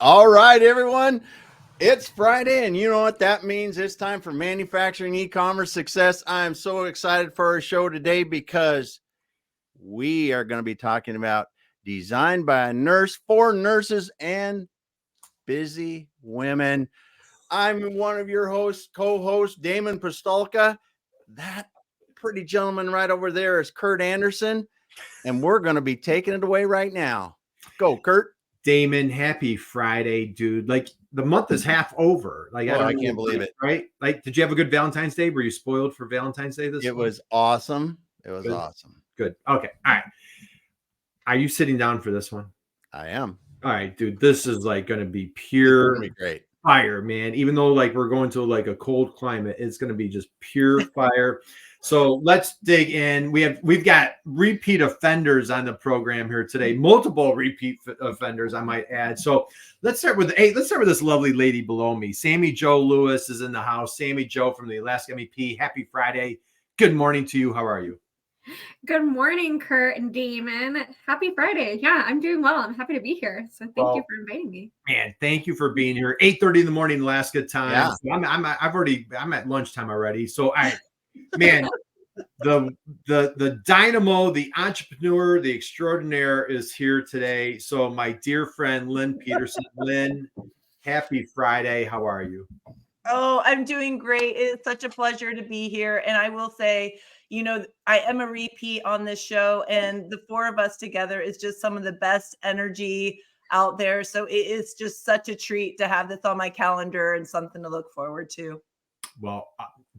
All right, everyone. It's Friday, and you know what that means. It's time for manufacturing e-commerce success. I am so excited for our show today because we are going to be talking about designed by a nurse for nurses and busy women. I'm one of your hosts, co-host, Damon Pistolka. That pretty gentleman right over there is Kurt Anderson, and we're going to be taking it away right now. Go, Kurt. Damon, happy Friday, dude. Like the month is half over. Like I can't believe it. Right? Like, did you have a good Valentine's Day? Were you spoiled for Valentine's Day this month? It was awesome. It was awesome. Good. Okay. All right. Are you sitting down for this one? I am. All right, dude. This is like going to be pure great fire, man. Even though like we're going to like a cold climate, it's going to be just pure fire. So let's dig in. We've got repeat offenders on the program here today, multiple repeat offenders, I might add. So let's start with this lovely lady below me. Sami Jo Lewis is in the house. Sami Jo from the Alask MEP. Happy Friday. Good morning to you. How are you? Good morning, Kurt and Damon. Happy Friday. Yeah, I'm doing well. I'm happy to be here. So thank you for inviting me. Man, thank you for being here. 8:30 in the morning, Alaska time. Yeah. So I'm at lunchtime already. So man, the dynamo, the entrepreneur, the extraordinaire is here today. So my dear friend Lynn Peterson. Lynn, happy Friday. How are you? Oh, I'm doing great. It's such a pleasure to be here. And I will say, you know, I am a repeat on this show, and the four of us together is just some of the best energy out there. So it is just such a treat to have this on my calendar and something to look forward to. Well,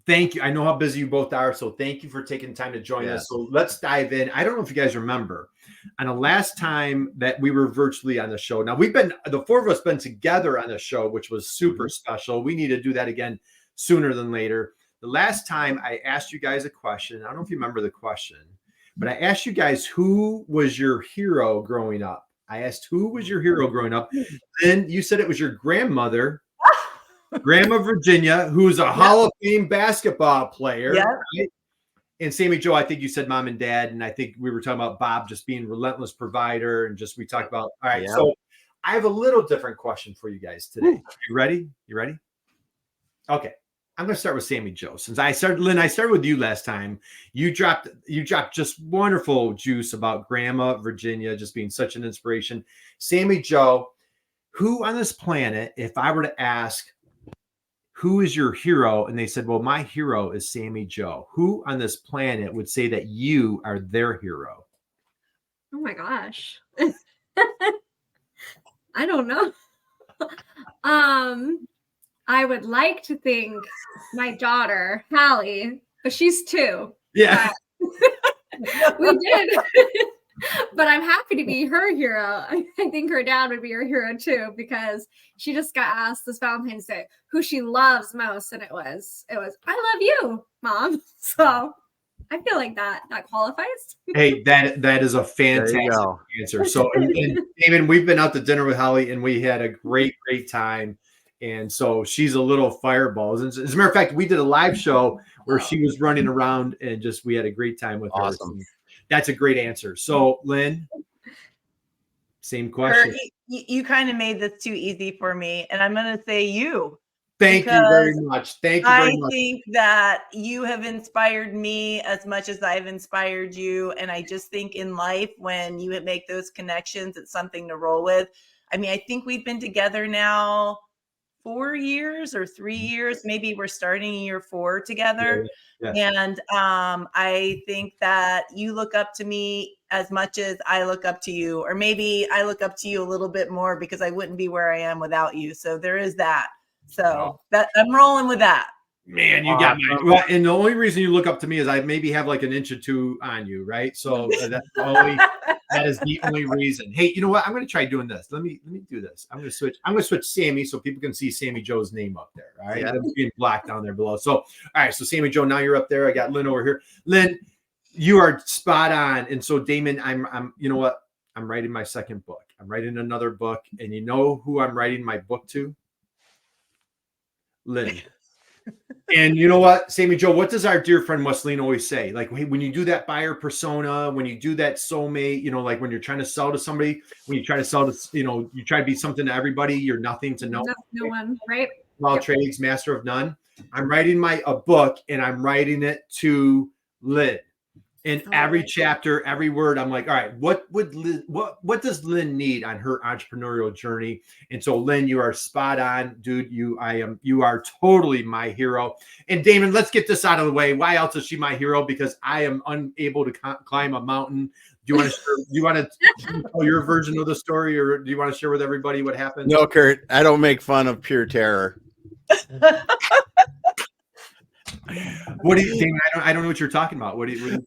thank you. I know how busy you both are, so thank you for taking time to join us. So let's dive in. I don't know if you guys remember, on the last time that we were virtually on the show. Now the four of us been together on the show, which was super special. We need to do that again sooner than later. The last time I asked you guys a question, I don't know if you remember the question, but I asked you guys who was your hero growing up. I asked who was your hero growing up. Then you said it was your grandmother. Grandma Virginia, who's a Hall of Fame basketball player. Yeah. Right? And Sami Jo, I think you said mom and dad. And I think we were talking about Bob just being relentless provider. And we talked about, all right. Yeah. So I have a little different question for you guys today. You ready? You ready? Okay. I'm going to start with Sami Jo. Since I started with you last time. You dropped just wonderful juice about Grandma Virginia just being such an inspiration. Sami Jo, who on this planet, if I were to ask, who is your hero? And they said, well, my hero is Sami Jo. Who on this planet would say that you are their hero? Oh my gosh. I don't know. I would like to think my daughter, Hallie, but she's 2. Yeah. We did. But I'm happy to be her hero. I think her dad would be her hero too, because she just got asked this Valentine's Day who she loves most, and it was I love you, Mom. So I feel like that qualifies. Hey, that is a fantastic answer. So, and Damon, we've been out to dinner with Holly, and we had a great time. And so she's a little fireball. As a matter of fact, we did a live show where she was running around, and we had a great time with her. That's a great answer. So, Lynn, same question. You kind of made this too easy for me, and I'm going to say you. Thank you very much. Thank you very much. I think that you have inspired me as much as I've inspired you. And I just think in life, when you make those connections, it's something to roll with. I mean, I think we've been together now 4 years or 3 years. Maybe we're starting year 4 together. Yeah. And I think that you look up to me as much as I look up to you, or maybe I look up to you a little bit more because I wouldn't be where I am without you. So there is that. So that I'm rolling with that. Man, you got me. Well, and the only reason you look up to me is I maybe have like an inch or 2 on you, right? So that is the only reason. Hey, you know what? I'm going to try doing this. Let me do this. I'm going to switch Sami so people can see Sami Jo's name up there. All right, yeah. It's being black down there below. So, all right. So Sami Jo, now you're up there. I got Lynn over here. Lynn, you are spot on. And so Damon, I'm. You know what? I'm writing my second book. I'm writing another book, and you know who I'm writing my book to? Lynn. And you know what, Sami Jo, what does our dear friend Wesley always say? Like, when you do that buyer persona, when you do that soulmate, like when you're trying to sell to somebody, when you try to sell to, you try to be something to everybody, you're nothing to no one, right? All trades, master of none. I'm writing a book, and I'm writing it to Lynn. In every chapter, every word, I'm like, all right, what does Lynn need on her entrepreneurial journey? And so, Lynn, you are spot on, dude. You are totally my hero. And Damon, let's get this out of the way. Why else is she my hero? Because I am unable to climb a mountain. Do you want to tell your version of the story, or do you want to share with everybody what happened? No, Kurt, I don't make fun of pure terror. What do you think? I don't know what you're talking about. What do you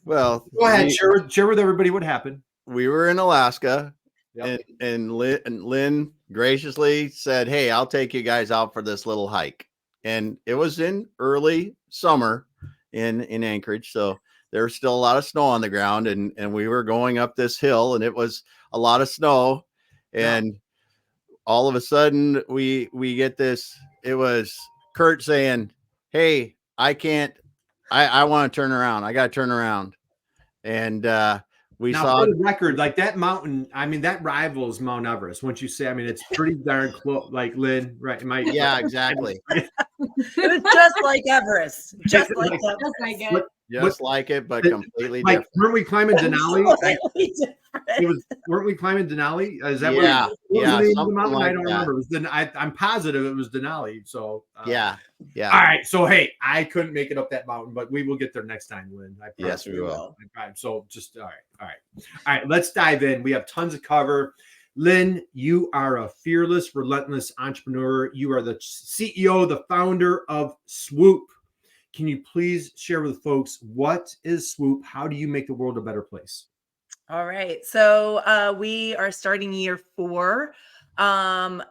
well, go ahead, share with everybody what happened. We were in Alaska, yep. and Lynn graciously said, "Hey, I'll take you guys out for this little hike." And it was in early summer in Anchorage, so there was still a lot of snow on the ground, and we were going up this hill, and it was a lot of snow, and all of a sudden we get this. It was Kurt saying, "Hey, I can't. I want to turn around. I got to turn around." And we saw for the record, like that mountain. I mean, that rivals Mount Everest. Once you say, I mean, it's pretty darn close. Like Lynn, right? Yeah, exactly. It was just like Everest, just like it, but completely different. Weren't we climbing Denali? Weren't we climbing Denali? Is that yeah, the mountain? Like I don't remember. It was I'm positive it was Denali. So yeah. All right. So hey, I couldn't make it up that mountain, but we will get there next time, Lynn. Yes, we will. So just all right. Let's dive in. We have tons to cover. Lynn, you are a fearless, relentless entrepreneur. You are the CEO, the founder of Swoop. Can you please share with folks, what is Swoop? How do you make the world a better place? All right. So we are starting year 4. And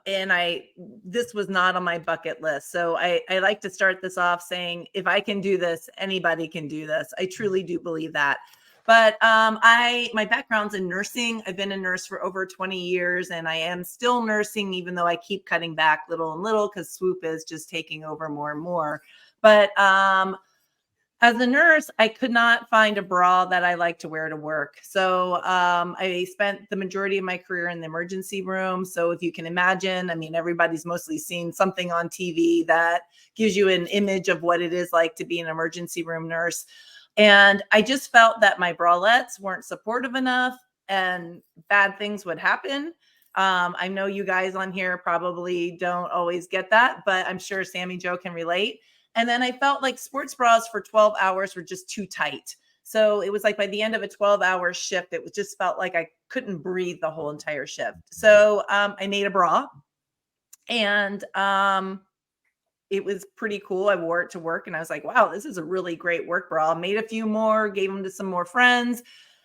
this was not on my bucket list. So I like to start this off saying, if I can do this, anybody can do this. I truly do believe that. But my background's in nursing. I've been a nurse for over 20 years, and I am still nursing, even though I keep cutting back little and little because Swoop is just taking over more and more. But as a nurse, I could not find a bra that I like to wear to work. So I spent the majority of my career in the emergency room. So if you can imagine, I mean, everybody's mostly seen something on TV that gives you an image of what it is like to be an emergency room nurse. And I just felt that my bralettes weren't supportive enough and bad things would happen. I know you guys on here probably don't always get that, but I'm sure Sami Jo can relate. And then I felt like sports bras for 12 hours were just too tight. So it was like by the end of a 12-hour shift, it just felt like I couldn't breathe the whole entire shift. So I made a bra, and it was pretty cool. I wore it to work, and I was like, wow, this is a really great work bra. Made a few more, gave them to some more friends.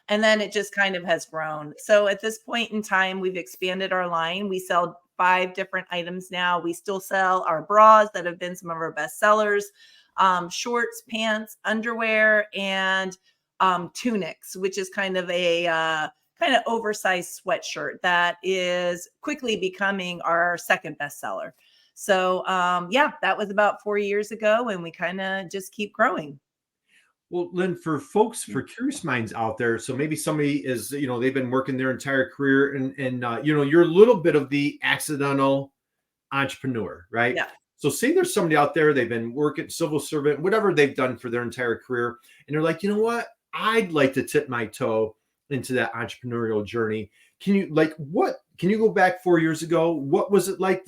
And then it just kind of has grown. So at this point in time, we've expanded our line. We sell 5 different items now. We still sell our bras that have been some of our best sellers, shorts, pants, underwear, and tunics, which is kind of a kind of oversized sweatshirt that is quickly becoming our second bestseller. So that was about 4 years ago, and we kind of just keep growing. Well, Lynn, for curious minds out there, so maybe somebody is, they've been working their entire career, and you're a little bit of the accidental entrepreneur, right? Yeah. So say there's somebody out there, they've been working, civil servant, whatever they've done for their entire career, and they're like, you know what? I'd like to tip my toe into that entrepreneurial journey. Can you go back 4 years ago? What was it like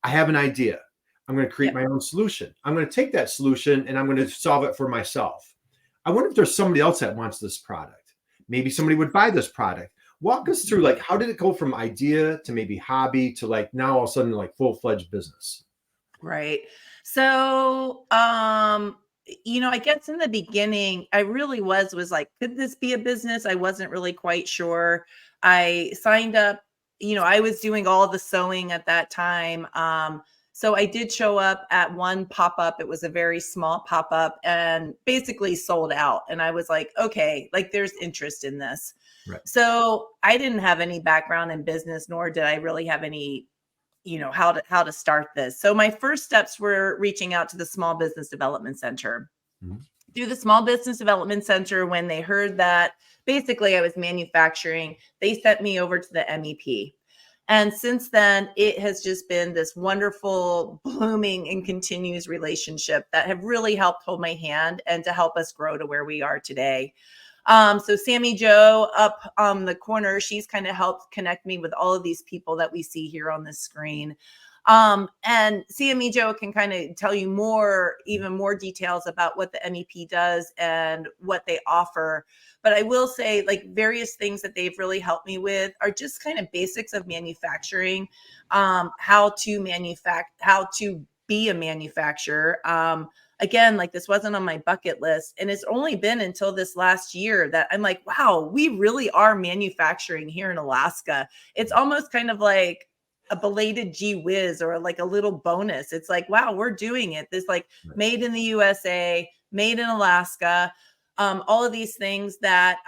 I have an idea. I'm going to create my own solution. I'm going to take that solution and I'm going to solve it for myself. I wonder if there's somebody else that wants this product. Maybe somebody would buy this product. Walk us through, how did it go from idea to maybe hobby to now all of a sudden full-fledged business? Right. So, I guess in the beginning, I really was like, could this be a business? I wasn't really quite sure. I signed up, I was doing all the sewing at that time. So I did show up at one pop-up. It was a very small pop-up and basically sold out. And I was like, okay, there's interest in this. Right. So I didn't have any background in business, nor did I really have any how to start this. So my first steps were reaching out to the Small Business Development Center. Through the Small Business Development Center, when they heard that basically I was manufacturing, they sent me over to the MEP. And since then, it has just been this wonderful, blooming, and continuous relationship that have really helped hold my hand and to help us grow to where we are today. So Sami Jo up on the corner, she's kind of helped connect me with all of these people that we see here on the screen. And Sami Jo can kind of tell you even more details about what the MEP does and what they offer. But I will say, like, various things that they've really helped me with are just kind of basics of manufacturing, how to be a manufacturer. Again, like, this wasn't on my bucket list. And it's only been until this last year that I'm like, wow, we really are manufacturing here in Alaska. It's almost kind of like a belated gee whiz or like a little bonus. It's like, wow, we're doing it. This, like, made in the USA, made in Alaska, all of these things that,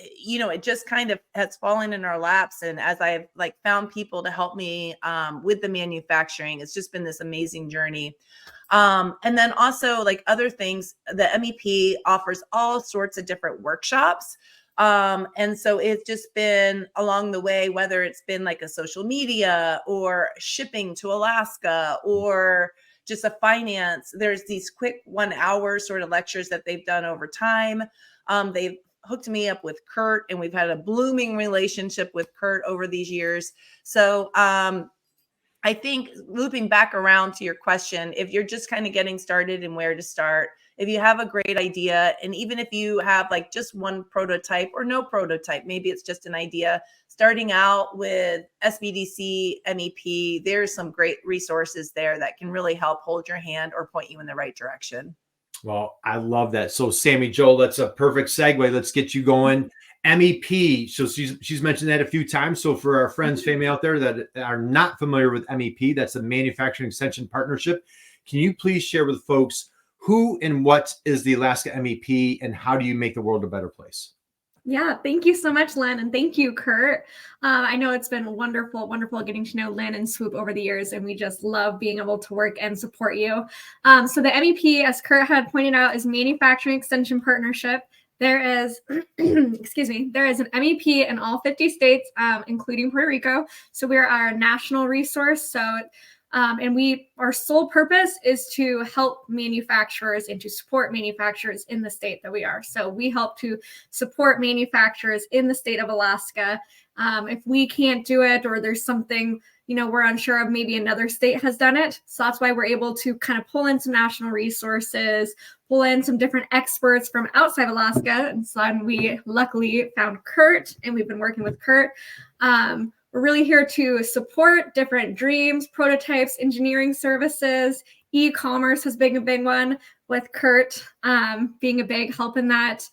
it just kind of has fallen in our laps. And as I've like found people to help me with the manufacturing, it's just been this amazing journey. And then also, like, other things, the MEP offers all sorts of different workshops. And so it's just been along the way, whether it's been like a social media or shipping to Alaska or just a finance, there's these quick 1 hour sort of lectures that they've done over time. They've hooked me up with Kurt, and we've had a blooming relationship with Kurt over these years. So, I think, looping back around to your question, if you're just kind of getting started and where to start, if you have a great idea, and even if you have like just one prototype or no prototype, maybe it's just an idea, starting out with SBDC MEP, there's some great resources there that can really help hold your hand or point you in the right direction. Well, I love that. So Sami Jo, that's a perfect segue. Let's get you going. MEP. So she's mentioned that a few times. So for our friends, family out there that are not familiar with MEP, that's a Manufacturing Extension Partnership. Can you please share with folks who and what is the Alaska MEP and how do you make the world a better place? Yeah, thank you so much, Lynn. And thank you, Kurt. I know it's been wonderful getting to know Lynn and Swoop over the years, and we just love being able to work and support you. So the MEP, as Kurt had pointed out, is Manufacturing Extension Partnership. There is, there is an MEP in all 50 states, including Puerto Rico. So we are our national resource. So and our sole purpose is to help manufacturers and to support manufacturers in the state that we are. So we help to support manufacturers in the state of Alaska. If we can't do it, or there's something, we're unsure of, maybe another state has done it. So that's why we're able to kind of pull in some national resources, pull in some different experts from outside Alaska. And so we luckily found Kurt, and we've been working with Kurt. We're really here to support different dreams, prototypes, engineering services. E-commerce has been a big one, with Kurt being a big help in that.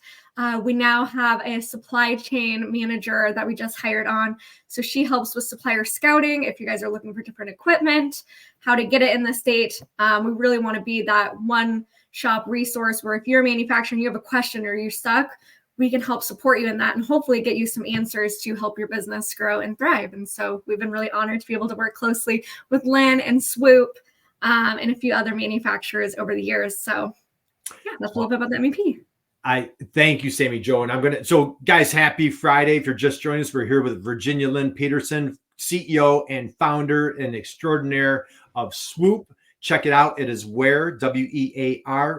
We now have a supply chain manager that we just hired on. So she helps with supplier scouting. If you guys are looking for different equipment, how to get it in the state. We really want to be that one-shop resource where if you're a manufacturer and you have a question or you're stuck, we can help support you in that and hopefully get you some answers to help your business grow and thrive. And so we've been really honored to be able to work closely with Lynn and Swoop and a few other manufacturers over the years. So yeah, that's a little bit about the MEP. I thank you, Sami Jo. And so guys, happy Friday. If you're just joining us, we're here with Virginia Lynn Peterson, CEO and founder and extraordinaire of Swoop. Check it out. It is WEAR,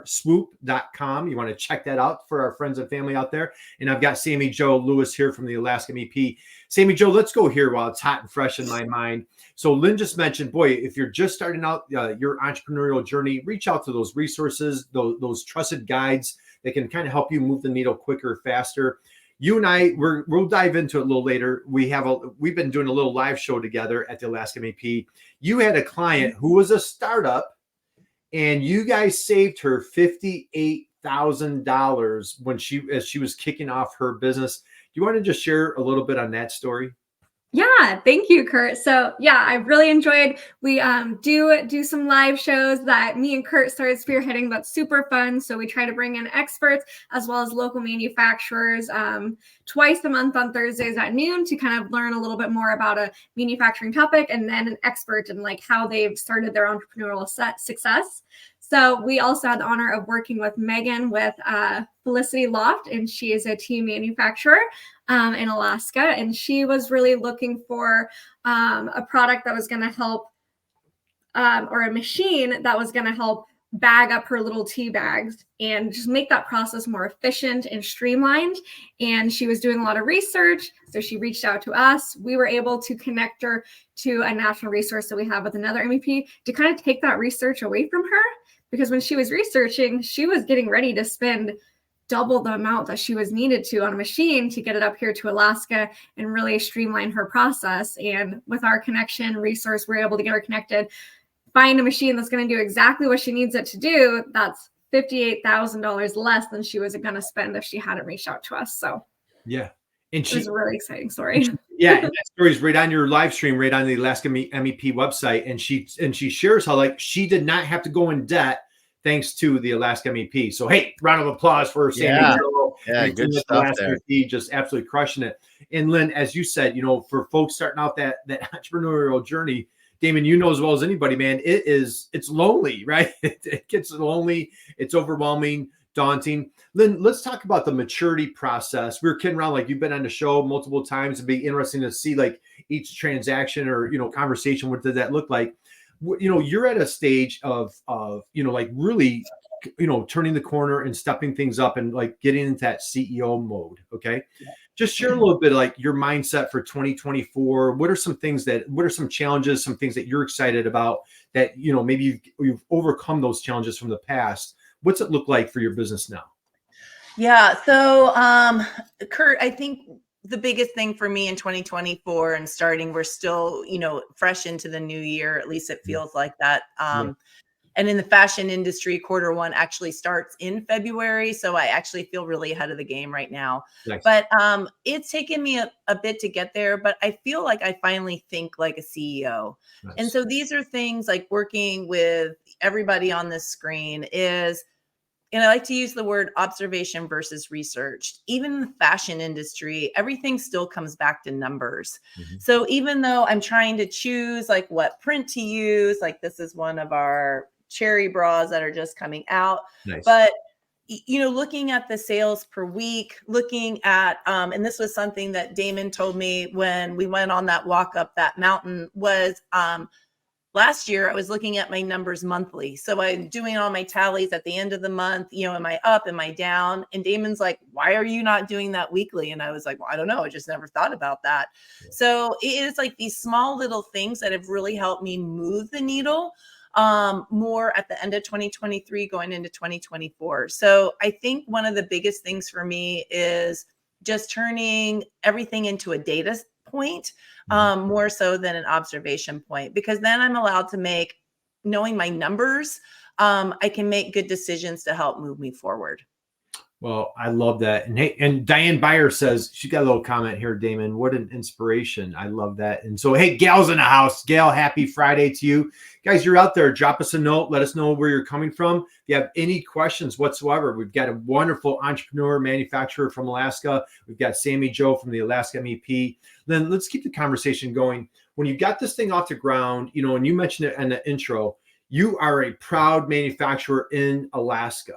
swoop.com. You want to check that out for our friends and family out there. And I've got Sami Jo Lewis here from the Alaska MEP. Sami Jo, let's go here while it's hot and fresh in my mind. So Lynn just mentioned, boy, if you're just starting out your entrepreneurial journey, reach out to those resources, those trusted guides that can kind of help you move the needle quicker, faster. You and I, we'll dive into it a little later. We've been doing a little live show together at the Alaska MEP. You had a client who was a startup, and you guys saved her $58,000 as she was kicking off her business. Do you want to just share a little bit on that story? Yeah, thank you, Kurt. So yeah, I really enjoyed. We do some live shows that me and Kurt started spearheading. That's super fun. So we try to bring in experts as well as local manufacturers twice a month on Thursdays at noon to kind of learn a little bit more about a manufacturing topic, and then an expert and like how they've started their entrepreneurial success. So we also had the honor of working with Megan with Felicity Loft, and she is a tea manufacturer in Alaska. And she was really looking for a product that was going to help, or a machine that was going to help bag up her little tea bags and just make that process more efficient and streamlined. And she was doing a lot of research. So she reached out to us. We were able to connect her to a national resource that we have with another MEP to kind of take that research away from her. Because when she was researching, she was getting ready to spend double the amount that she was needed to on a machine to get it up here to Alaska and really streamline her process. And with our connection resource, we're able to get her connected, find a machine that's going to do exactly what she needs it to do. That's $58,000 less than she was going to spend if she hadn't reached out to us. So yeah. And it was a really exciting story. Yeah, and that story is right on your live stream, right on the Alaska MEP website. And she shares how like she did not have to go in debt thanks to the Alaska MEP. So hey, round of applause for Sami Jo. Yeah, good stuff Alaska there. MEP, just absolutely crushing it. And Lynn, as you said, you know, for folks starting out that entrepreneurial journey, Damon, you know as well as anybody, man, it's lonely, right? It gets lonely, it's overwhelming, daunting. Lynn, let's talk about the maturity process. We were kidding around, like you've been on the show multiple times. It'd be interesting to see like each transaction or, you know, conversation. What does that look like? You know, you're at a stage of, you know, like really, you know, turning the corner and stepping things up and like getting into that CEO mode. Okay. Yeah. Just share a little bit like your mindset for 2024. What are some challenges, some things that you're excited about that, you know, maybe you've overcome those challenges from the past. What's it look like for your business now? Yeah. So, Kurt, I think the biggest thing for me in 2024 and starting, we're still, you know, fresh into the new year. At least it feels like that. And in the fashion industry, Q1 actually starts in February. So I actually feel really ahead of the game right now. Nice. But it's taken me a bit to get there, but I feel like I finally think like a CEO. Nice. And so these are things like working with everybody on this screen is, and I like to use the word observation versus research. Even in the fashion industry, everything still comes back to numbers. Mm-hmm. So even though I'm trying to choose like what print to use, like this is one of our cherry bras that are just coming out. Nice. But you know, looking at the sales per week, looking at, and this was something that Damon told me when we went on that walk up that mountain was, last year, I was looking at my numbers monthly. So I'm doing all my tallies at the end of the month. You know, am I up? Am I down? And Damon's like, why are you not doing that weekly? And I was like, well, I don't know. I just never thought about that. Yeah. So it is like these small little things that have really helped me move the needle more at the end of 2023 going into 2024. So I think one of the biggest things for me is just turning everything into a data point, more so than an observation point, because then I'm allowed to make, knowing my numbers, I can make good decisions to help move me forward. Well, I love that. And hey, and Diane Byer says, she got a little comment here, Damon. What an inspiration. I love that. And so, hey, Gail's in the house. Gail, happy Friday to you. Guys, you're out there. Drop us a note. Let us know where you're coming from. If you have any questions whatsoever, we've got a wonderful entrepreneur manufacturer from Alaska. We've got Sami Jo from the Alaska MEP. Then let's keep the conversation going. When you got this thing off the ground, you know, and you mentioned it in the intro, you are a proud manufacturer in Alaska.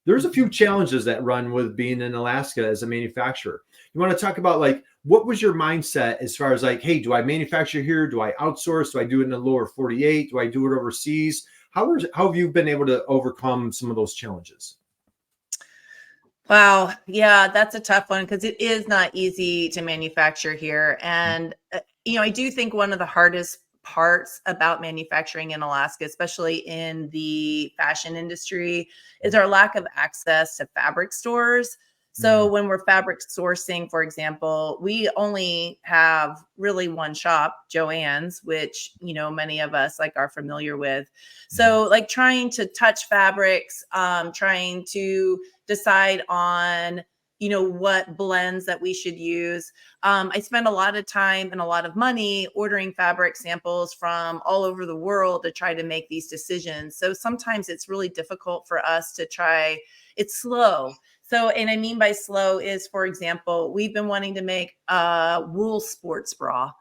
There's a few challenges that run with being in Alaska as a manufacturer. You want to talk about like, what was your mindset as far as like, hey, do I manufacture here? Do I outsource? Do I do it in the lower 48? Do I do it overseas? How have you been able to overcome some of those challenges? Wow. Yeah, that's a tough one because it is not easy to manufacture here. And, you know, I do think one of the hardest parts about manufacturing in Alaska, especially in the fashion industry, is our lack of access to fabric stores. So when we're fabric sourcing, for example, we only have really one shop, Joann's, which, you know, many of us like are familiar with. So like trying to touch fabrics, trying to decide on what blends that we should use. I spend a lot of time and a lot of money ordering fabric samples from all over the world to try to make these decisions. So sometimes it's really difficult for us to try. It's slow. So, and I mean by slow is, for example, we've been wanting to make a wool sports bra.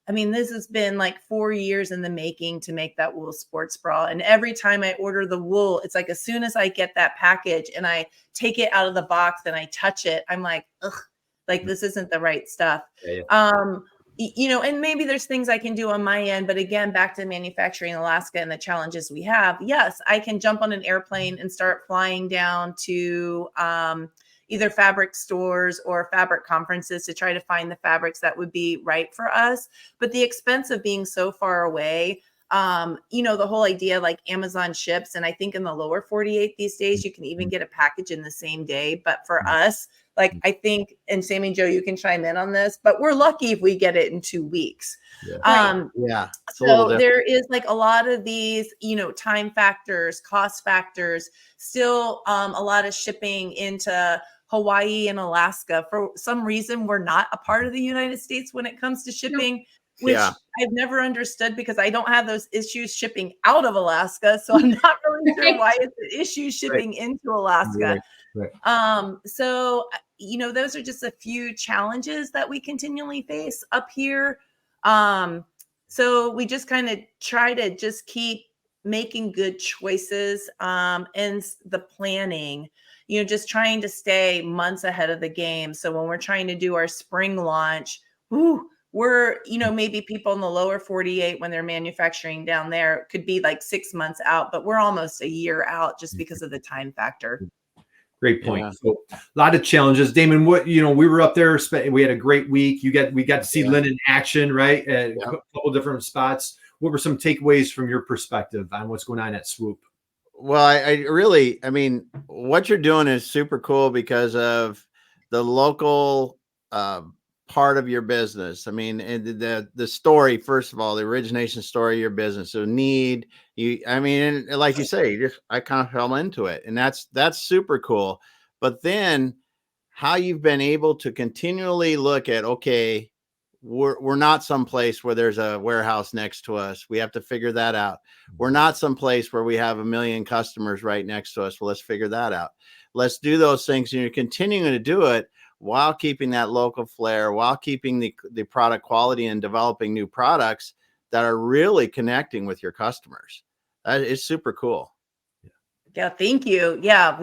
I mean, this has been like 4 years in the making to make that wool sports bra. And every time I order the wool, it's like as soon as I get that package and I take it out of the box and I touch it, I'm like, ugh, like this isn't the right stuff. Yeah. And maybe there's things I can do on my end, but again, back to manufacturing in Alaska and the challenges we have. Yes, I can jump on an airplane and start flying down to either fabric stores or fabric conferences to try to find the fabrics that would be right for us. But the expense of being so far away, the whole idea like Amazon ships, and I think in the lower 48 these days, you can even get a package in the same day. But for us, like I think, and Sami Jo, you can chime in on this, but we're lucky if we get it in 2 weeks. Yeah. So there is like a lot of these, time factors, cost factors, still a lot of shipping into Hawaii and Alaska. For some reason, we're not a part of the United States when it comes to shipping, which I've never understood because I don't have those issues shipping out of Alaska. So I'm not really sure why it's an issue shipping into Alaska. So, those are just a few challenges that we continually face up here. So we just kind of try to just keep making good choices and the planning, just trying to stay months ahead of the game. So when we're trying to do our spring launch, we're, maybe people in the lower 48 when they're manufacturing down there could be like 6 months out, but we're almost a year out just because of the time factor. Great point. So a lot of challenges. Damon, we were up there, we had a great week. we got to see Lynn in action, right? At a couple different spots. What were some takeaways from your perspective on what's going on at Swoop? Well, I mean, what you're doing is super cool because of the local part of your business. I mean, and the story, first of all, the origination story of your business. So and like you say, I kind of fell into it, and that's super cool. But then how you've been able to continually look at, okay, we're not someplace where there's a warehouse next to us. We have to figure that out. We're not someplace where we have 1 million customers right next to us. Well, let's figure that out. Let's do those things. And you're continuing to do it while keeping that local flair, while keeping the product quality and developing new products that are really connecting with your customers. It's super cool. Yeah, thank you. Yeah,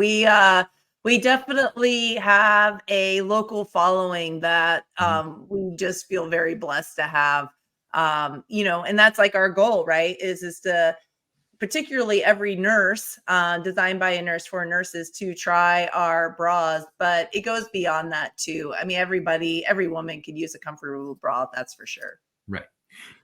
we definitely have a local following that we just feel very blessed to have. And that's like our goal, right? Is to particularly every nurse, designed by a nurse for nurses, to try our bras, but it goes beyond that too. I mean, every woman could use a comfortable bra, that's for sure. Right.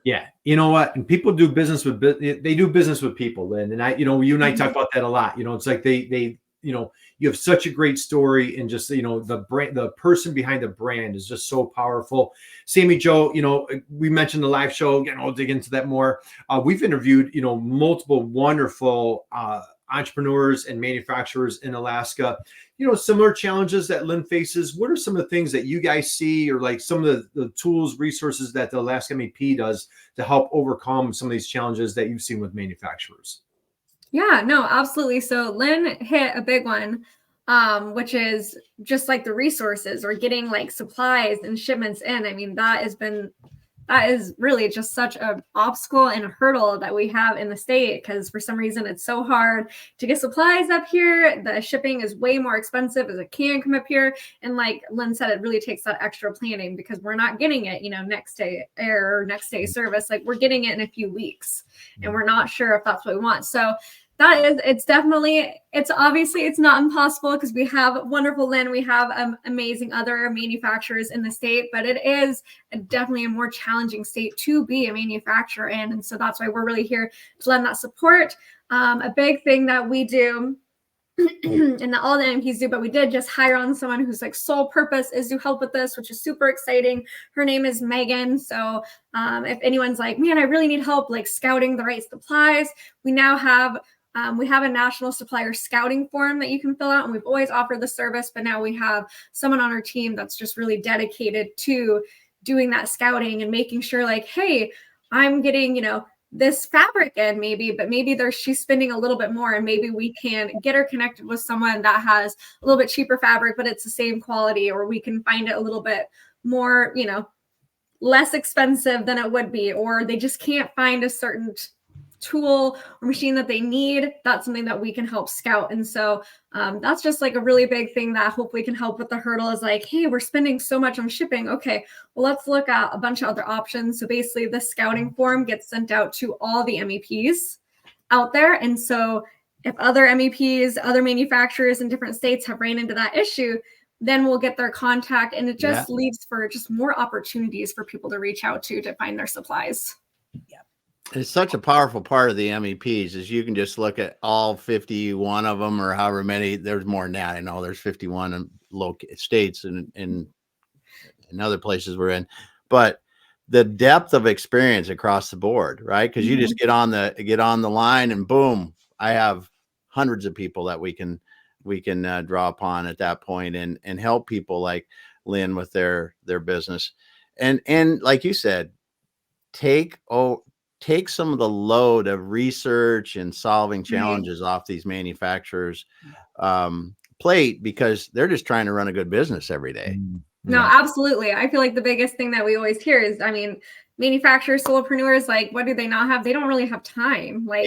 Yeah. You know what? And people do business with, they do business with people, Lynn. And you and I talk about that a lot. It's like they you have such a great story, and just, the brand, the person behind the brand is just so powerful. Sami Jo, we mentioned the live show, I'll dig into that more. We've interviewed, multiple wonderful entrepreneurs and manufacturers in Alaska, similar challenges that Lynn faces. What are some of the things that you guys see, or like some of the tools, resources that the Alask MEP does to help overcome some of these challenges that you've seen with manufacturers? Yeah, no, absolutely. So Lynn hit a big one, which is just like the resources or getting like supplies and shipments in. I mean, that is really just such an obstacle and a hurdle that we have in the state, because for some reason it's so hard to get supplies up here. The shipping is way more expensive as it can come up here. And like Lynn said, it really takes that extra planning because we're not getting it, next day air or next day service. Like we're getting it in a few weeks and we're not sure if that's what we want. So it's obviously it's not impossible because we have wonderful Lynn. We have amazing other manufacturers in the state, but it is definitely a more challenging state to be a manufacturer in. And so that's why we're really here to lend that support. A big thing that we do and that all the MPs do, but we did just hire on someone whose like sole purpose is to help with this, which is super exciting. Her name is Megan. So if anyone's like, man, I really need help like scouting the right supplies, we now have We have a national supplier scouting form that you can fill out, and we've always offered the service, but now we have someone on our team that's just really dedicated to doing that scouting and making sure like, hey, I'm getting, this fabric in maybe, but maybe she's spending a little bit more, and maybe we can get her connected with someone that has a little bit cheaper fabric, but it's the same quality, or we can find it a little bit more, less expensive than it would be, or they just can't find a certain tool or machine that they need. That's something that we can help scout. And so that's just like a really big thing that hopefully can help with the hurdle is like, hey, we're spending so much on shipping. Okay, well, let's look at a bunch of other options. So basically the scouting form gets sent out to all the MEPs out there. And so if other MEPs, other manufacturers in different states have ran into that issue, then we'll get their contact, and it just leaves for just more opportunities for people to reach out to find their supplies. Yeah. It's such a powerful part of the MEPs is you can just look at all 51 of them or however many. There's more than that. I know there's 51 in states and other places we're in, but the depth of experience across the board, right? Because you just get on the line and boom, I have hundreds of people that we can draw upon at that point and help people like Lynn with their business. And like you said, take some of the load of research and solving challenges off these manufacturers' plate, because they're just trying to run a good business every day. No, absolutely. I feel like the biggest thing that we always hear is, manufacturers, solopreneurs, like, what do they not have? They don't really have time. Like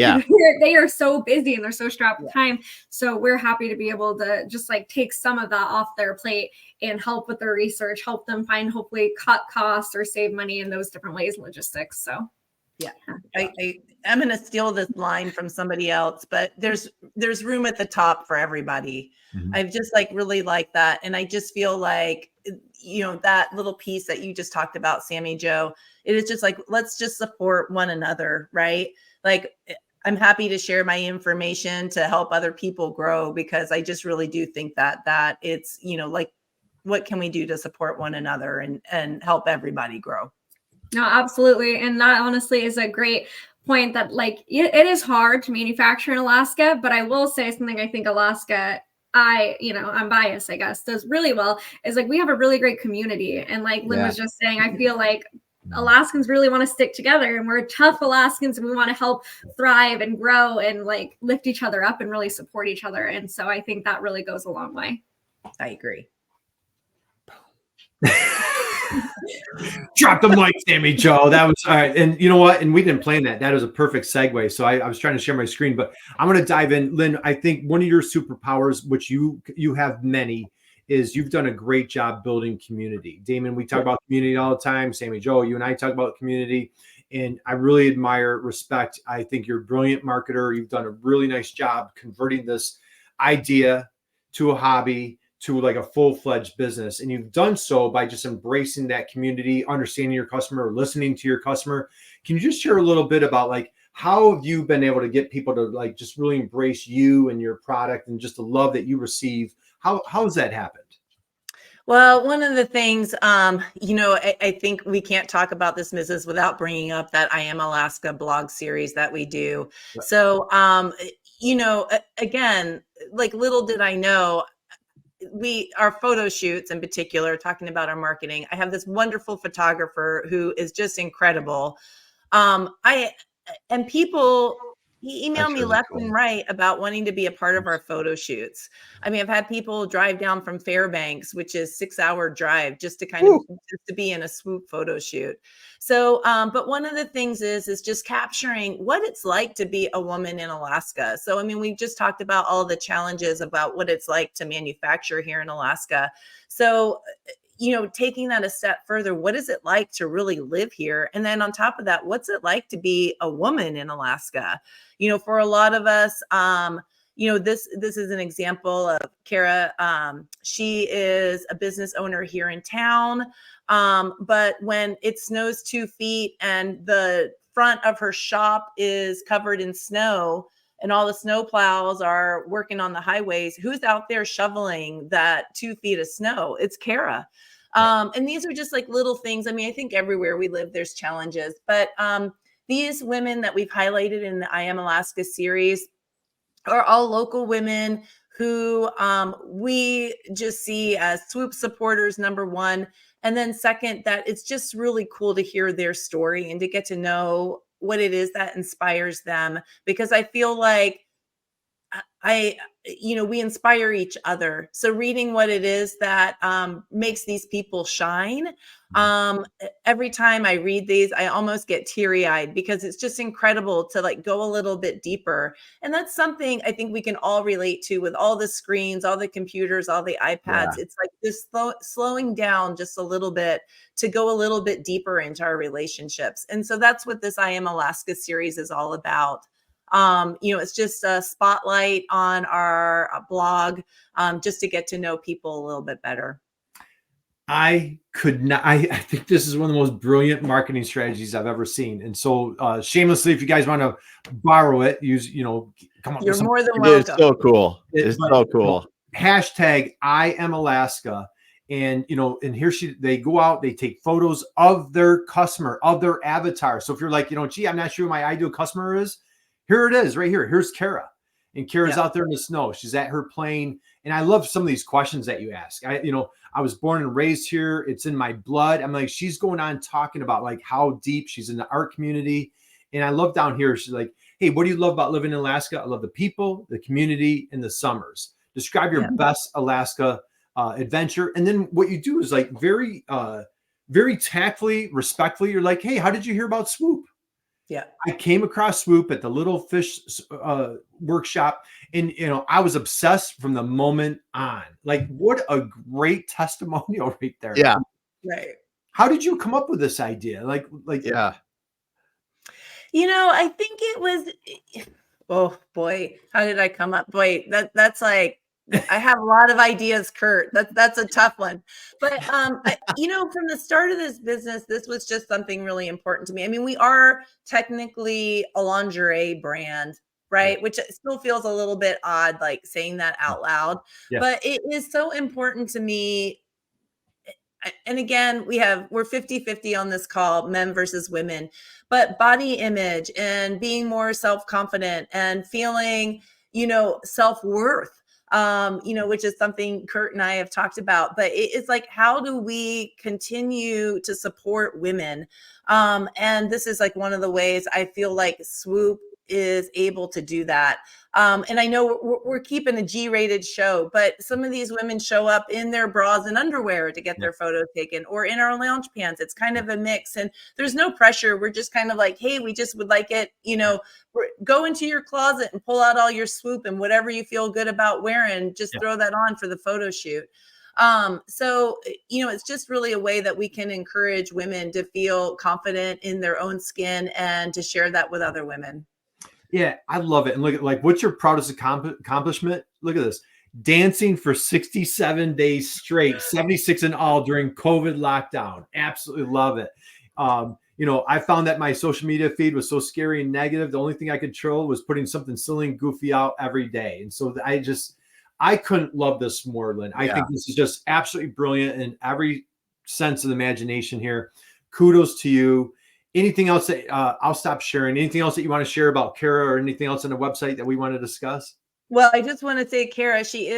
they are so busy and they're so strapped with time. So we're happy to be able to just like take some of that off their plate and help with their research, help them find, hopefully cut costs or save money in those different ways, logistics. So I'm going to steal this line from somebody else, but there's room at the top for everybody. I've just really like that. And I just feel like, that little piece that you just talked about, Sami Jo, it is just like, let's just support one another, right? Like, I'm happy to share my information to help other people grow, because I just really do think that it's, like, what can we do to support one another and help everybody grow? No, absolutely. And that honestly is a great point that it is hard to manufacture in Alaska, but I will say something I think Alaska, I'm biased, I guess, does really well is we have a really great community. And like Lynn was just saying, I feel like Alaskans really want to stick together, and we're tough Alaskans, and we want to help thrive and grow and lift each other up and really support each other. And so I think that really goes a long way. I agree. Drop the mic, Sami Jo. That was all right. And you know what? And we didn't plan that. That was a perfect segue. So I was trying to share my screen, but I'm going to dive in. Lynn, I think one of your superpowers, which you have many, is you've done a great job building community. Damon, we talk about community all the time. Sami Jo, you and I talk about community. And I really admire, respect. I think you're a brilliant marketer. You've done a really nice job converting this idea to a hobby, to a full-fledged business. And you've done so by just embracing that community, understanding your customer, listening to your customer. Can you just share a little bit about how have you been able to get people to just really embrace you and your product and just the love that you receive? How has that happened? Well, one of the things, I think we can't talk about this business without bringing up that I Am Alaska blog series that we do. Right. So, again, little did I know, our photo shoots in particular, talking about our marketing, I have this wonderful photographer who is just incredible. He emailed me left and right about wanting to be a part of our photo shoots. I've had people drive down from Fairbanks, which is 6-hour drive, just to just to be in a Swoop photo shoot. So, but one of the things is just capturing what it's like to be a woman in Alaska. So, we just talked about all the challenges about what it's like to manufacture here in Alaska. So, taking that a step further, what is it like to really live here? And then on top of that, what's it like to be a woman in Alaska? For a lot of us, this is an example of Kara. She is a business owner here in town. But when it snows 2 feet and the front of her shop is covered in snow and all the snow plows are working on the highways, who's out there shoveling that 2 feet of snow? It's Kara. And these are just little things. I think everywhere we live, there's challenges, but these women that we've highlighted in the I Am Alaska series, are all local women who we just see as Swoop supporters, number one. And then second, that it's just really cool to hear their story and to get to know what it is that inspires them. Because I feel like we inspire each other. So reading what it is that makes these people shine. Every time I read these, I almost get teary eyed because it's just incredible to like go a little bit deeper. And that's something I think we can all relate to with all the screens, all the computers, all the iPads. Yeah. It's like this slowing down just a little bit to go a little bit deeper into our relationships. And so that's what this I Am Alaska series is all about. It's just a spotlight on our blog, just to get to know people a little bit better. I could not. I think this is one of the most brilliant marketing strategies I've ever seen. And so, shamelessly, if you guys want to borrow it, come up. You're more than It welcome. is so cool. It's so cool. Hashtag I Am Alaska. And and here they go out, they take photos of their customer, of their avatar. So if you're like, gee, I'm not sure who my ideal customer is. Here it is right here. Here's Kara. And Kara's out there in the snow. She's at her plane. And I love some of these questions that you ask. I was born and raised here. It's in my blood. I'm like, she's going on talking about like how deep she's in the art community. And I love down here. She's like, hey, what do you love about living in Alaska? I love the people, the community, and the summers. Describe your best Alaska adventure. And then what you do is like very, very tactfully, respectfully, you're like, hey, how did you hear about Swoop? Yeah. I came across Swoop at the Little Fish workshop, and I was obsessed from the moment on. Like, what a great testimonial right there. Yeah. Right. How did you come up with this idea? Like Yeah. I think it was, oh boy, how did I come up? Boy, that's like, I have a lot of ideas, Kurt. That's a tough one. But from the start of this business, this was just something really important to me. I mean, we are technically a lingerie brand, right? Which still feels a little bit odd, like saying that out loud. Yeah. But it is so important to me. And again, we're 50-50 on this call, men versus women, but body image and being more self-confident and feeling, self-worth. Which is something Kurt and I have talked about, but it's like, how do we continue to support women? And this is like one of the ways I feel like Swoop is able to do that. And I know we're keeping a G-rated show, but some of these women show up in their bras and underwear to get their photos taken, or in our lounge pants. It's kind of a mix, and there's no pressure. We're just kind of like, hey, we just would like it, go into your closet and pull out all your Swoop and whatever you feel good about wearing, just throw that on for the photo shoot. So it's just really a way that we can encourage women to feel confident in their own skin and to share that with other women. Yeah, I love it. And look at what's your proudest accomplishment? Look at this. Dancing for 67 days straight, 76 in all during COVID lockdown. Absolutely love it. I found that my social media feed was so scary and negative. The only thing I controlled was putting something silly and goofy out every day. And so I couldn't love this more, Lynn. I think this is just absolutely brilliant in every sense of the imagination here. Kudos to you. Anything else that I'll stop sharing? Anything else that you want to share about Kara, or anything else on the website that we want to discuss? Well, I just want to say, Kara, she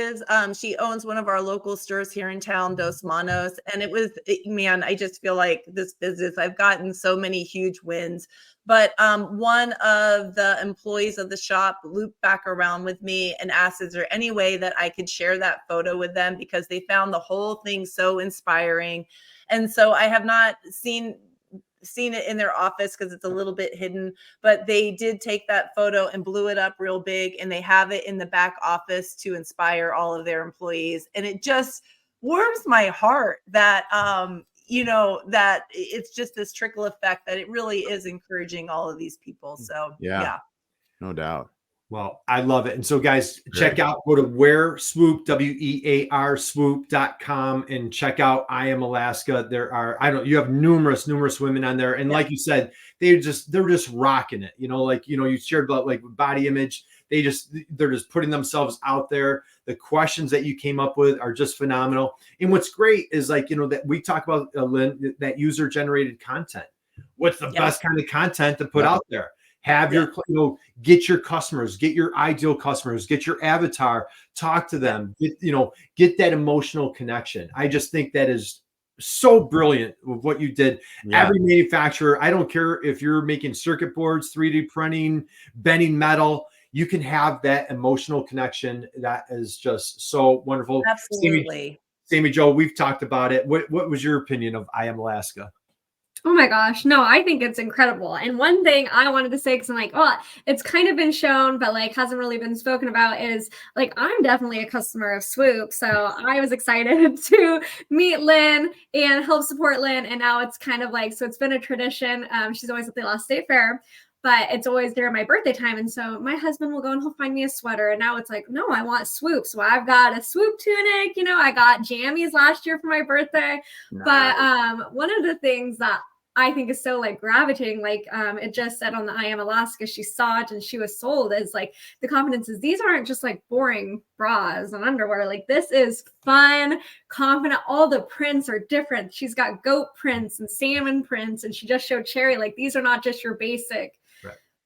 owns one of our local stores here in town, Dos Manos. And I just feel like this business, I've gotten so many huge wins. But one of the employees of the shop looped back around with me and asked, is there any way that I could share that photo with them? Because they found the whole thing so inspiring. And so I have not seen it in their office because it's a little bit hidden, but they did take that photo and blew it up real big, and they have it in the back office to inspire all of their employees. And it just warms my heart that that it's just this trickle effect, that it really is encouraging all of these people. So yeah. No doubt. Well, I love it. And so guys, check out, go to Swoop, WEAR swoop.com, and check out I Am Alaska. You have numerous women on there. And like you said, they're just rocking it. You shared about like body image. They're just putting themselves out there. The questions that you came up with are just phenomenal. And what's great is that we talk about, Lynn, that user generated content. What's the best kind of content to put out there? Have your, get your customers, get your ideal customers, get your avatar, talk to them, get that emotional connection. I just think that is so brilliant with what you did. Yeah. Every manufacturer, I don't care if you're making circuit boards, 3D printing, bending metal, you can have that emotional connection. That is just so wonderful. Absolutely. Sami Jo, we've talked about it. What was your opinion of I Am Alaska? Oh my gosh. No, I think it's incredible. And one thing I wanted to say, because I'm like, oh, it's kind of been shown, but like hasn't really been spoken about, is like, I'm definitely a customer of Swoop. So I was excited to meet Lynn and help support Lynn. And now it's kind of like, so it's been a tradition. She's always at the Alaska State Fair, but it's always during my birthday time. And so my husband will go and he'll find me a sweater. And now it's like, no, I want Swoop. So I've got a Swoop tunic, I got jammies last year for my birthday. Nice. But one of the things that I think is so like gravitating, like it just said on the I Am Alaska, she saw it and she was sold, is like the confidence is these aren't just like boring bras and underwear. Like this is fun, confident. All the prints are different. She's got goat prints and salmon prints, and she just showed cherry. Like these are not just your basic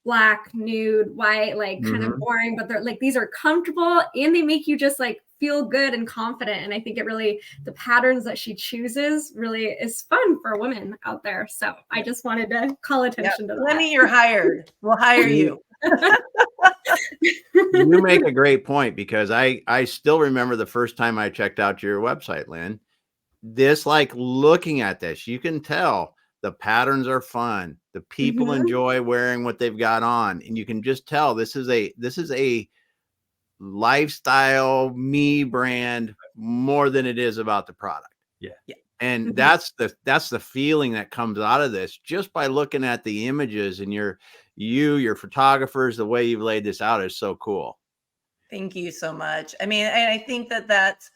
black, nude, white, like kind of boring, but they're like, these are comfortable and they make you just like feel good and confident. And I think it really, the patterns that she chooses really is fun for women out there. So I just wanted to call attention to that. Lenny, you're hired. We'll hire you. You make a great point, because I still remember the first time I checked out your website, Lynn. This, like looking at this, you can tell the patterns are fun. The people enjoy wearing what they've got on, and you can just tell this is a lifestyle me brand more than it is about the product. Yeah. And that's the feeling that comes out of this just by looking at the images, and your photographers, the way you've laid this out is so cool. Thank you so much. I mean, and I think that's,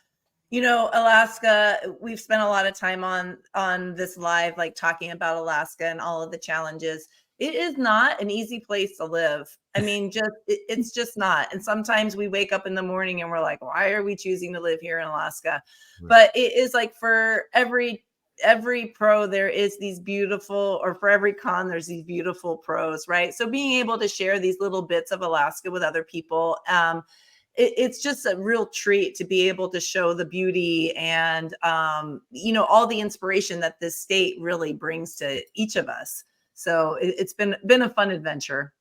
Alaska, we've spent a lot of time on this live, like talking about Alaska and all of the challenges. It is not an easy place to live. I mean, it's just not. And sometimes we wake up in the morning and we're like, why are we choosing to live here in Alaska? Right. But it is like for every pro, there is these beautiful, or for every con, there's these beautiful pros, right? So being able to share these little bits of Alaska with other people, it's just a real treat to be able to show the beauty and, all the inspiration that this state really brings to each of us. So it's been a fun adventure.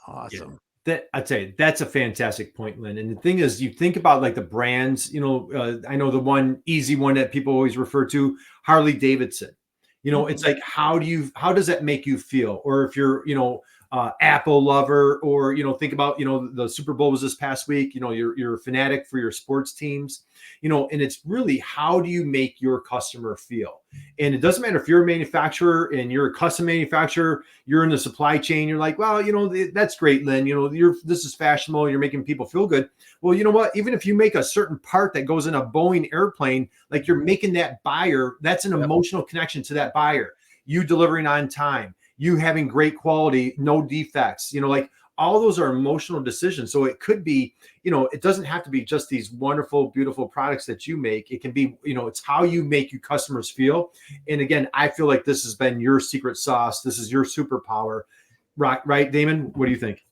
Awesome. Yeah. I'd say that's a fantastic point, Lynn. And the thing is, you think about like the brands, I know the one easy one that people always refer to, Harley Davidson. It's like, how does that make you feel? Or if you're, Apple lover, or, think about, the Super Bowl was this past week, you're a fanatic for your sports teams, and it's really, how do you make your customer feel? And it doesn't matter if you're a manufacturer and you're a custom manufacturer, you're in the supply chain, you're like, well, that's great, Lynn, this is fashionable, you're making people feel good. Well, you know what? Even if you make a certain part that goes in a Boeing airplane, like you're making that buyer, that's an emotional connection to that buyer. You delivering on time, you having great quality, no defects, like all those are emotional decisions. So it could be, it doesn't have to be just these wonderful, beautiful products that you make. It can be, it's how you make your customers feel. And again, I feel like this has been your secret sauce. This is your superpower. Right, Damon? What do you think?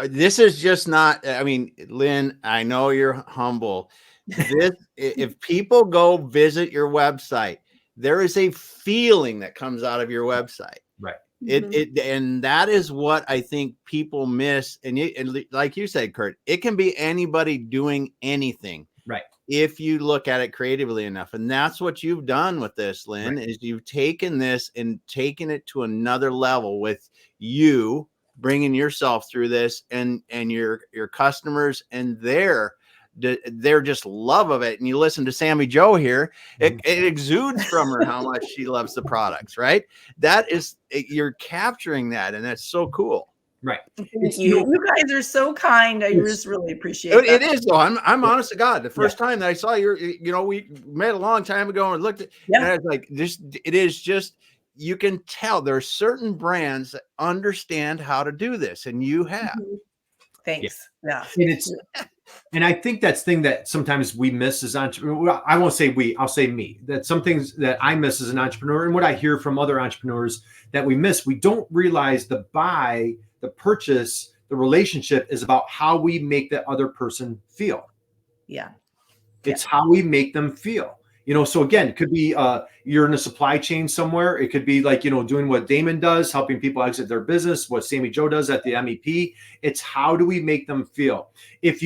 This is just not, I mean, Lynn, I know you're humble. If people go visit your website, there is a feeling that comes out of your website. Right. And that is what I think people miss. And like you said, Kurt, it can be anybody doing anything. Right. If you look at it creatively enough. And that's what you've done with this, Lynn, is you've taken this and taken it to another level with you bringing yourself through this, and your customers and their just love of it. And you listen to Sami Jo here, it exudes from her how much she loves the products, right? That is, you're capturing that, and that's so cool. Right. Thank you. You guys are so kind. I just really appreciate it. It is though. I'm honest to God. The first time that I saw your, we met a long time ago and looked at, and I was like, it is just, you can tell there are certain brands that understand how to do this, and you have. Thanks. Yeah. And I think that's the thing that sometimes we miss as entrepreneurs. I won't say we, I'll say me. That some things that I miss as an entrepreneur, and what I hear from other entrepreneurs that we miss, we don't realize the the purchase, the relationship is about how we make that other person feel. Yeah. It's how we make them feel. So again, it could be you're in a supply chain somewhere. It could be like, doing what Damon does, helping people exit their business, what Sami Jo does at the MEP. It's how do we make them feel? If